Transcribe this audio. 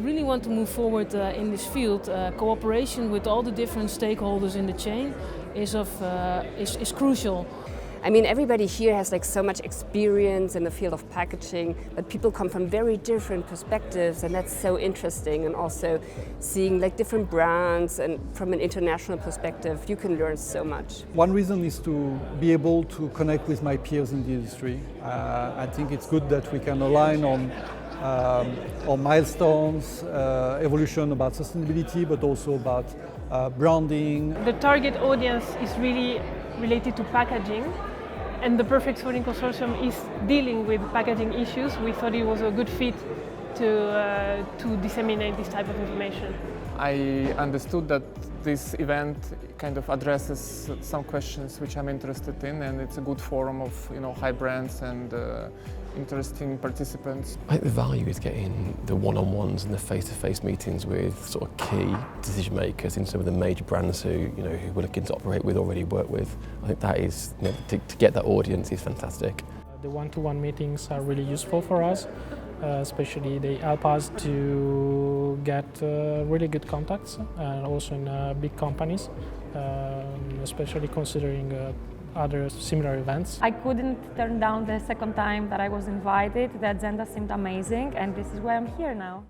really want to move forward in this field, cooperation with all the different stakeholders in the chain is crucial. I mean, everybody here has like so much experience in the field of packaging, but people come from very different perspectives, and that's so interesting. And also seeing like different brands, and from an international perspective, you can learn so much. One reason is to be able to connect with my peers in the industry. I think it's good that we can align on milestones, evolution about sustainability, but also about branding. The target audience is really related to packaging, and the Perfect Sorting Consortium is dealing with packaging issues. We thought it was a good fit to disseminate this type of information. I understood that this event kind of addresses some questions which I'm interested in, and it's a good forum of high brands and interesting participants. I think the value is getting the one-on-ones and the face-to-face meetings with sort of key decision makers in some of the major brands who we're looking to operate with, already work with. I think that is, to get that audience is fantastic. The one-to-one meetings are really useful for us, especially they help us to get really good contacts, and also in big companies, especially considering other similar events. I couldn't turn down the second time that I was invited. The agenda seemed amazing, and this is why I'm here now.